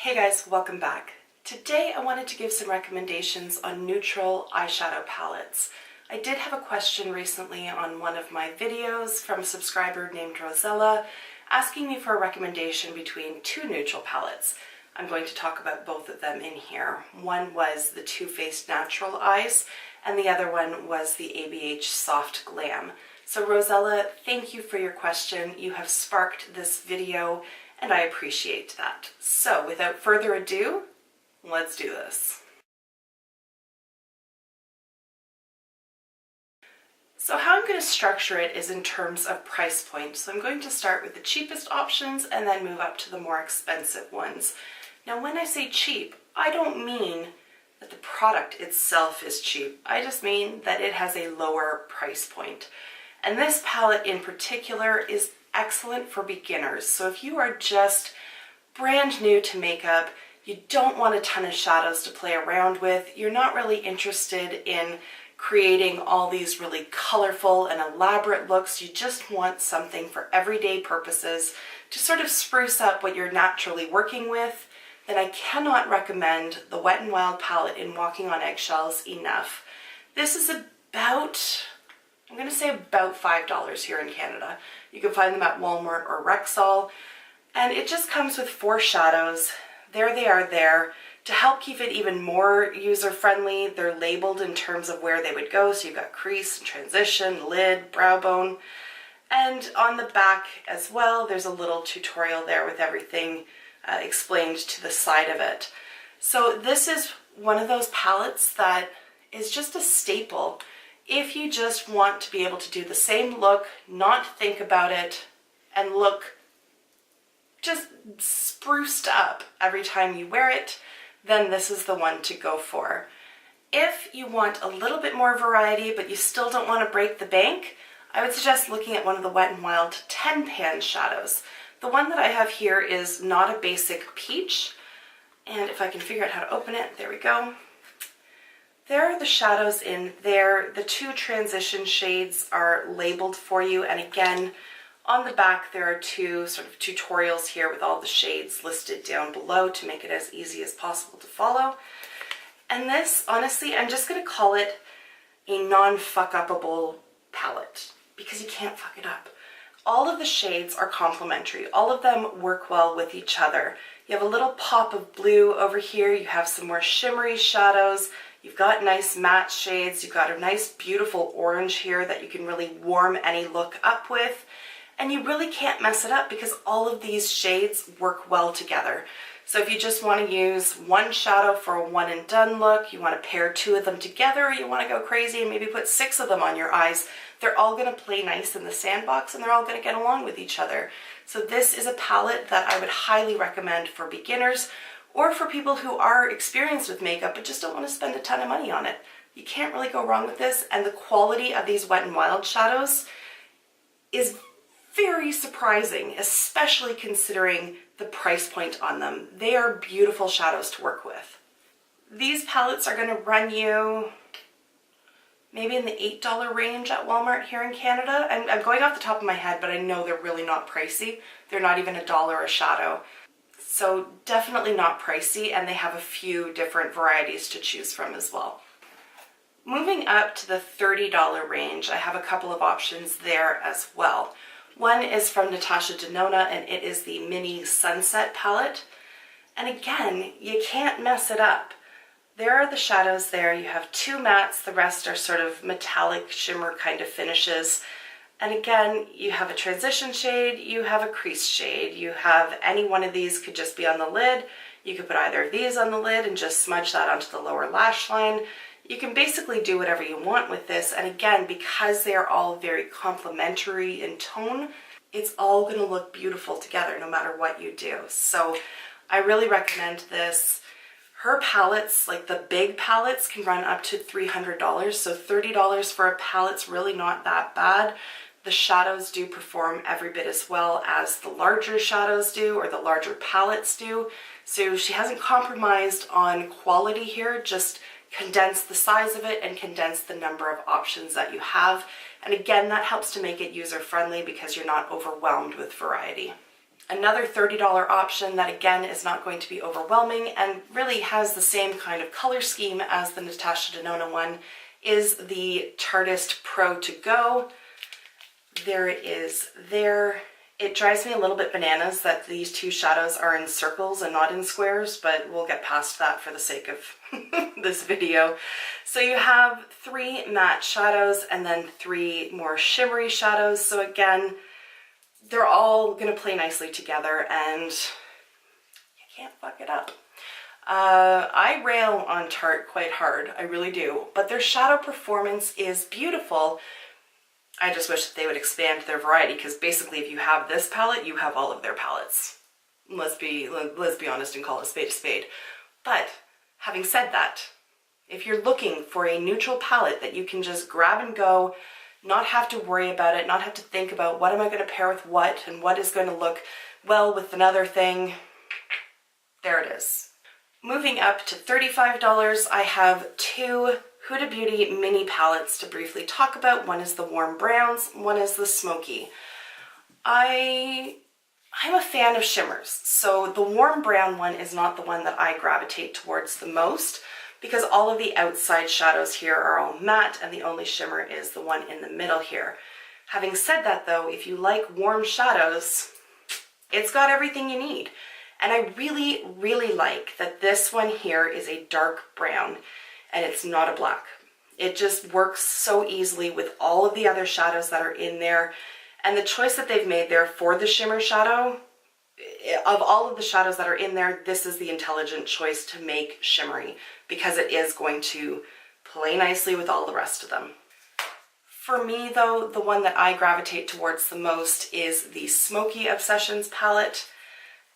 Hey guys, welcome back. Today I wanted to give some recommendations on neutral eyeshadow palettes. I did have a question recently on one of my videos from a subscriber named Rosella asking me for a recommendation between two neutral palettes. I'm going to talk about both of them in here. One was the Too Faced Natural Eyes and the other one was the ABH Soft Glam. So Rosella, thank you for your question. You have sparked this video and I appreciate that. So without further ado, let's do this. So how I'm going to structure it is in terms of price point. So I'm going to start with the cheapest options and then move up to the more expensive ones. Now when I say cheap, I don't mean that the product itself is cheap. I just mean that it has a lower price point. And this palette in particular is excellent for beginners. So if you are just brand new to makeup, you don't want a ton of shadows to play around with, you're not really interested in creating all these really colorful and elaborate looks, you just want something for everyday purposes to sort of spruce up what you're naturally working with, then I cannot recommend the Wet n Wild palette in Walking on Eggshells enough. This is about, I'm going to say about $5 here in Canada. You can find them at Walmart or Rexall. And it just comes with 4 shadows. There they are there. To help keep it even more user-friendly, they're labeled in terms of where they would go. So you've got crease, transition, lid, brow bone. And on the back as well, there's a little tutorial there with everything explained to the side of it. So this is one of those palettes that is just a staple. If you just want to be able to do the same look, not think about it, and look just spruced up every time you wear it, then this is the one to go for. If you want a little bit more variety, but you still don't want to break the bank, I would suggest looking at one of the Wet n Wild 10 pan shadows. The one that I have here is not a basic peach, and if I can figure out how to open it, there we go. There are the shadows in there. The 2 transition shades are labeled for you, and again, on the back there are 2 sort of tutorials here with all the shades listed down below to make it as easy as possible to follow. And this, honestly, I'm just going to call it a non-fuck-upable palette because you can't fuck it up. All of the shades are complementary. All of them work well with each other. You have a little pop of blue over here. You have some more shimmery shadows. You've got nice matte shades, you've got a nice beautiful orange here that you can really warm any look up with, and you really can't mess it up because all of these shades work well together. So if you just want to use one shadow for a one and done look, you want to pair 2 of them together, or you want to go crazy and maybe put 6 of them on your eyes, they're all going to play nice in the sandbox and they're all going to get along with each other. So this is a palette that I would highly recommend for beginners, or for people who are experienced with makeup but just don't want to spend a ton of money on it. You can't really go wrong with this, and the quality of these Wet n Wild shadows is very surprising, especially considering the price point on them. They are beautiful shadows to work with. These palettes are going to run you maybe in the $8 range at Walmart here in Canada. I'm going off the top of my head, but I know they're really not pricey. They're not even $1 a shadow. So definitely not pricey, and they have a few different varieties to choose from as well. Moving up to the $30 range, I have a couple of options there as well. One is from Natasha Denona, and it is the Mini Sunset palette. And again, you can't mess it up. There are the shadows there. You have 2 mattes, the rest are sort of metallic shimmer kind of finishes. And again, you have a transition shade, you have a crease shade, you have any one of these could just be on the lid. You could put either of these on the lid and just smudge that onto the lower lash line. You can basically do whatever you want with this. And again, because they are all very complementary in tone, it's all going to look beautiful together no matter what you do. So I really recommend this. Her palettes, like the big palettes, can run up to $300. So $30 for a palette's really not that bad. The shadows do perform every bit as well as the larger shadows do, or the larger palettes do. So she hasn't compromised on quality here, just condensed the size of it and condensed the number of options that you have. And again, that helps to make it user-friendly because you're not overwhelmed with variety. Another $30 option that again is not going to be overwhelming and really has the same kind of color scheme as the Natasha Denona one is the Tarteist Pro to Go. There it is there. It drives me a little bit bananas that these two shadows are in circles and not in squares, but we'll get past that for the sake of this video. So you have 3 matte shadows and then 3 more shimmery shadows. So again, they're all gonna play nicely together and you can't fuck it up. I rail on Tarte quite hard, I really do, but their shadow performance is beautiful. I just wish that they would expand their variety, because basically if you have this palette, you have all of their palettes. Let's be honest and call a spade a spade. But having said that, if you're looking for a neutral palette that you can just grab and go, not have to worry about it, not have to think about what am I going to pair with what and what is going to look well with another thing, there it is. Moving up to $35, I have 2 Huda Beauty mini palettes to briefly talk about. One is the warm browns, one is the Smokey. I'm a fan of shimmers, so the warm brown one is not the one that I gravitate towards the most because all of the outside shadows here are all matte and the only shimmer is the one in the middle here. Having said that though, if you like warm shadows, it's got everything you need. And I really, really like that this one here is a dark brown and it's not a black. It just works so easily with all of the other shadows that are in there. And the choice that they've made there for the shimmer shadow, of all of the shadows that are in there, this is the intelligent choice to make shimmery because it is going to play nicely with all the rest of them. For me though, the one that I gravitate towards the most is the Smokey Obsessions palette.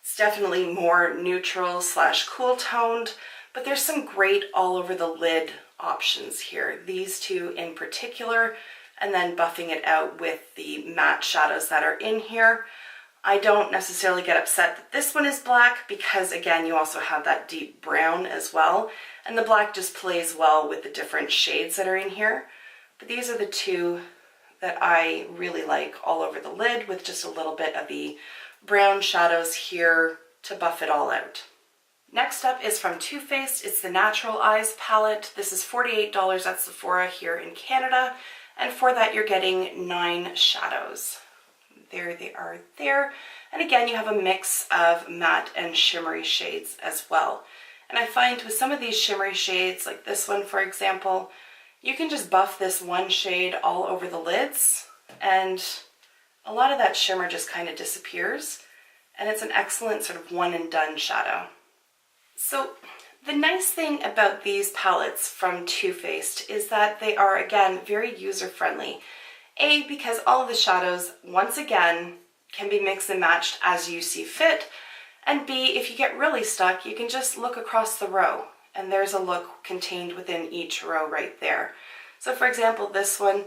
It's definitely more neutral / cool toned, but there's some great all over the lid options here. These two in particular, and then buffing it out with the matte shadows that are in here. I don't necessarily get upset that this one is black because again, you also have that deep brown as well. And the black just plays well with the different shades that are in here. But these are the 2 that I really like all over the lid with just a little bit of the brown shadows here to buff it all out. Next up is from Too Faced. It's the Natural Eyes palette. This is $48 at Sephora here in Canada. And for that, you're getting 9 shadows. There they are there. And again, you have a mix of matte and shimmery shades as well. And I find with some of these shimmery shades, like this one, for example, you can just buff this one shade all over the lids and a lot of that shimmer just kind of disappears. And it's an excellent sort of one and done shadow. So the nice thing about these palettes from Too Faced is that they are, again, very user-friendly. A, because all of the shadows, once again, can be mixed and matched as you see fit. And B, if you get really stuck, you can just look across the row and there's a look contained within each row right there. So for example, this one,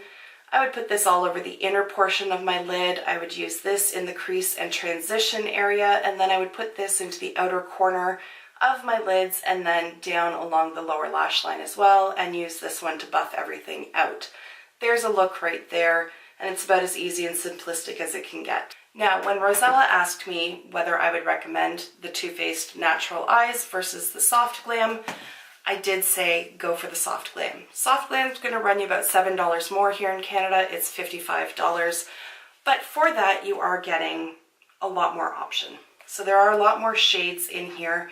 I would put this all over the inner portion of my lid. I would use this in the crease and transition area, and then I would put this into the outer corner of my lids and then down along the lower lash line as well, and use this one to buff everything out. There's a look right there, and it's about as easy and simplistic as it can get. Now, when Rosella asked me whether I would recommend the Too Faced Natural Eyes versus the Soft Glam, I did say go for the Soft Glam. Soft Glam is going to run you about $7 more here in Canada. It's $55. But for that, you are getting a lot more option. So there are a lot more shades in here.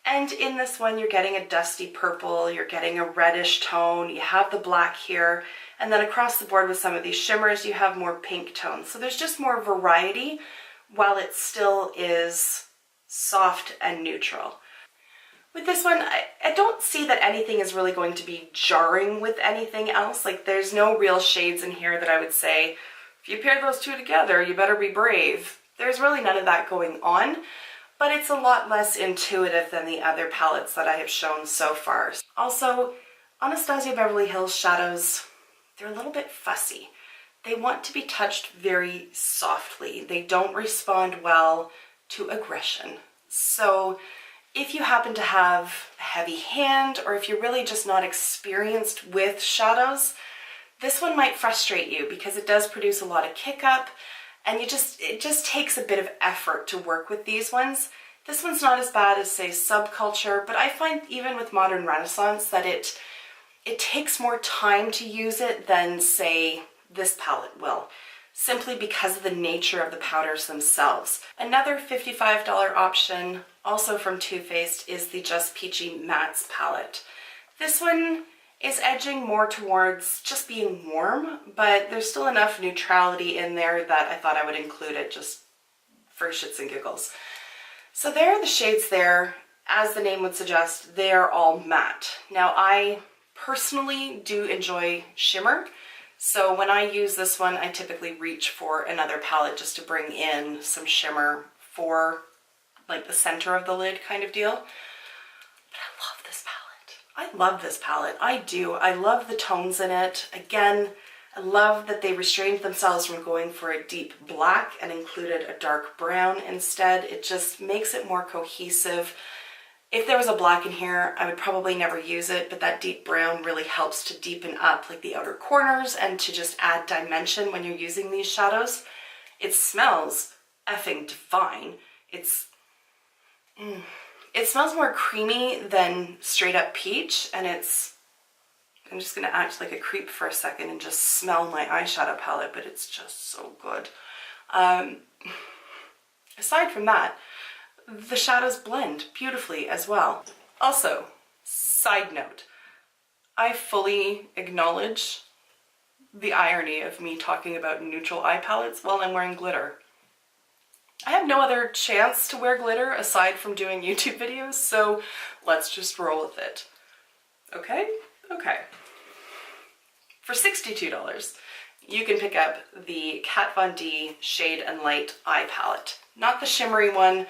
And in this one, you're getting a dusty purple, you're getting a reddish tone, you have the black here, and then across the board with some of these shimmers, you have more pink tones. So there's just more variety while it still is soft and neutral. With this one, I don't see that anything is really going to be jarring with anything else. Like there's no real shades in here that I would say, if you pair those two together, you better be brave. There's really none of that going on. But it's a lot less intuitive than the other palettes that I have shown so far. Also, Anastasia Beverly Hills shadows, they're a little bit fussy. They want to be touched very softly. They don't respond well to aggression. So if you happen to have a heavy hand, or if you're really just not experienced with shadows, this one might frustrate you because it does produce a lot of kick up. and it just takes a bit of effort to work with these ones. This one's not as bad as, say, Subculture, but I find even with Modern Renaissance that it takes more time to use it than, say, this palette will, simply because of the nature of the powders themselves. Another $55 option, also from Too Faced, is the Just Peachy Mattes palette. This one is edging more towards just being warm, but there's still enough neutrality in there that I thought I would include it just for shits and giggles. So there are the shades there. As the name would suggest, they are all matte. Now, I personally do enjoy shimmer, so when I use this one, I typically reach for another palette just to bring in some shimmer for like the center of the lid kind of deal. But I love this palette. I love this palette. I do. I love the tones in it. Again, I love that they restrained themselves from going for a deep black and included a dark brown instead. It just makes it more cohesive. If there was a black in here, I would probably never use it, but that deep brown really helps to deepen up like the outer corners and to just add dimension when you're using these shadows. It smells effing divine. It smells more creamy than straight up peach, and I'm just gonna act like a creep for a second and just smell my eyeshadow palette, but it's just so good. Aside from that, the shadows blend beautifully as well. Also, side note, I fully acknowledge the irony of me talking about neutral eye palettes while I'm wearing glitter. I have no other chance to wear glitter aside from doing YouTube videos, so let's just roll with it. Okay? Okay. For $62, you can pick up the Kat Von D Shade and Light eye palette. Not the shimmery one.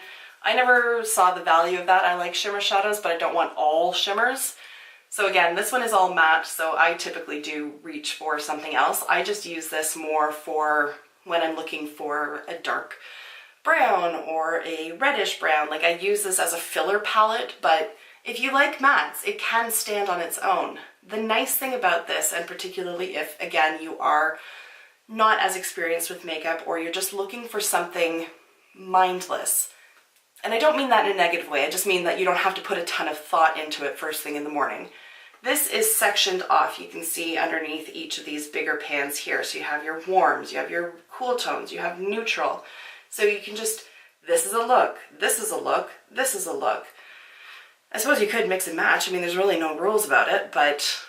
I never saw the value of that. I like shimmer shadows, but I don't want all shimmers. So again, this one is all matte, so I typically do reach for something else. I just use this more for when I'm looking for a dark brown or a reddish brown. Like, I use this as a filler palette, but if you like mattes, it can stand on its own. The nice thing about this, and particularly if, again, you are not as experienced with makeup or you're just looking for something mindless, and I don't mean that in a negative way, I just mean that you don't have to put a ton of thought into it first thing in the morning. This is sectioned off. You can see underneath each of these bigger pans here. So you have your warms, you have your cool tones, you have neutral. So you can just, this is a look, this is a look, this is a look. I suppose you could mix and match. I mean, there's really no rules about it, but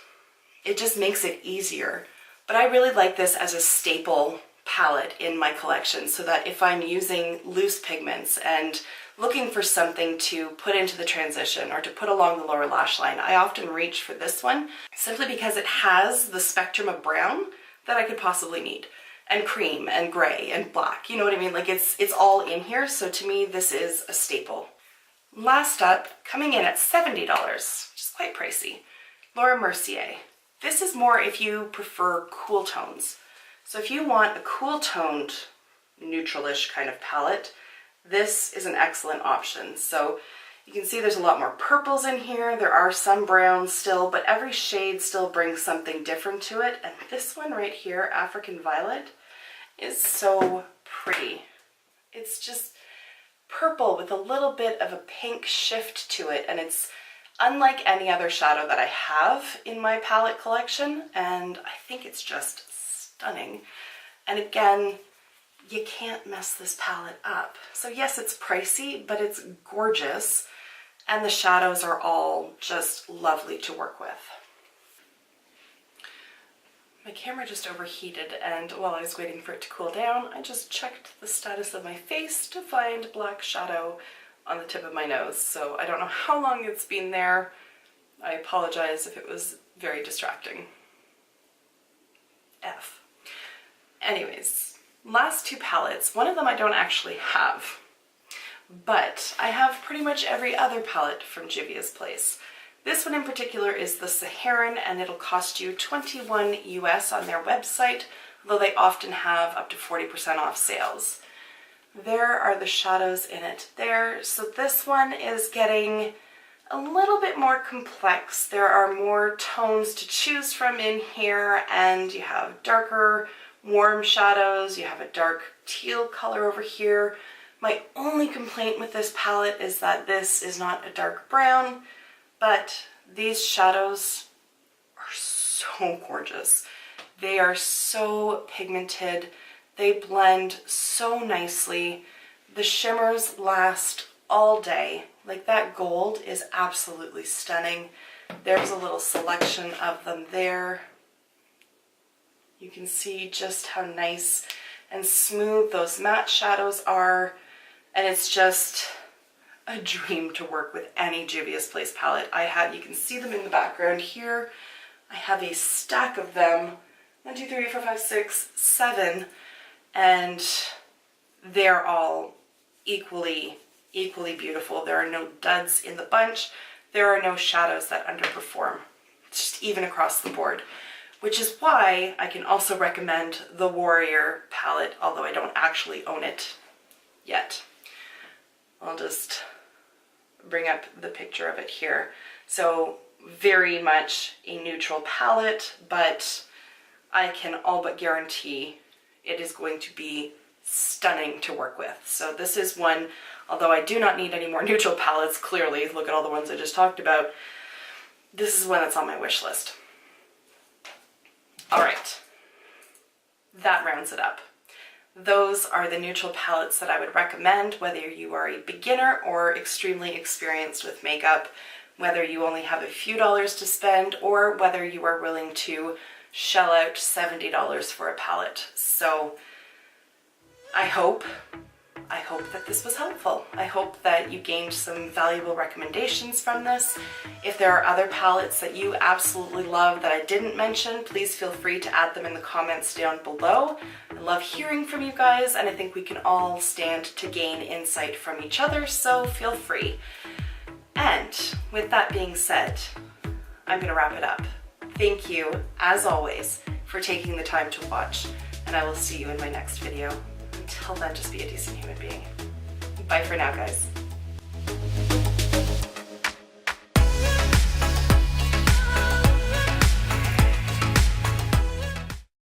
it just makes it easier. But I really like this as a staple palette in my collection, so that if I'm using loose pigments and looking for something to put into the transition or to put along the lower lash line, I often reach for this one simply because it has the spectrum of brown that I could possibly need, and cream and gray and black. You know what I mean? Like, it's all in here. So to me, this is a staple. Last up, coming in at $70, which is quite pricey, Laura Mercier. This is more if you prefer cool tones. So if you want a cool toned, neutralish kind of palette, this is an excellent option. So you can see there's a lot more purples in here. There are some browns still, but every shade still brings something different to it. And this one right here, African Violet, is so pretty. It's just purple with a little bit of a pink shift to it, and it's unlike any other shadow that I have in my palette collection, and I think it's just stunning. And again, you can't mess this palette up. So yes, it's pricey, but it's gorgeous, and the shadows are all just lovely to work with. My camera just overheated, and while I was waiting for it to cool down, I just checked the status of my face to find black shadow on the tip of my nose. So I don't know how long it's been there. I apologize if it was very distracting. F. Anyways, last two palettes. One of them I don't actually have, but I have pretty much every other palette from Juvia's Place. This one in particular is the Saharan, and it'll cost you $21 US on their website, though they often have up to 40% off sales. There are the shadows in it there. So this one is getting a little bit more complex. There are more tones to choose from in here, and you have darker, warm shadows. You have a dark teal color over here. My only complaint with this palette is that this is not a dark brown, but these shadows are so gorgeous. They are so pigmented. They blend so nicely. The shimmers last all day. Like that gold is absolutely stunning. There's a little selection of them there. You can see just how nice and smooth those matte shadows are. And it's just a dream to work with any Juvia's Place palette. You can see them in the background here. I have a stack of them. 1, 2, 3, 4, 5, 6, 7. And they're all equally beautiful. There are no duds in the bunch. There are no shadows that underperform, just even across the board, which is why I can also recommend the Warrior palette, although I don't actually own it yet. I'll just bring up the picture of it here. So very much a neutral palette, but I can all but guarantee it is going to be stunning to work with. So this is one, although I do not need any more neutral palettes, clearly, look at all the ones I just talked about, this is one that's on my wish list. All right, that rounds it up. Those are the neutral palettes that I would recommend, whether you are a beginner or extremely experienced with makeup, whether you only have a few dollars to spend, or whether you are willing to shell out $70 for a palette. So I hope that this was helpful. I hope that you gained some valuable recommendations from this. If there are other palettes that you absolutely love that I didn't mention, please feel free to add them in the comments down below. I love hearing from you guys, and I think we can all stand to gain insight from each other, so feel free. And with that being said, I'm gonna wrap it up. Thank you, as always, for taking the time to watch, and I will see you in my next video. Until then, just be a decent human being. Bye for now, guys.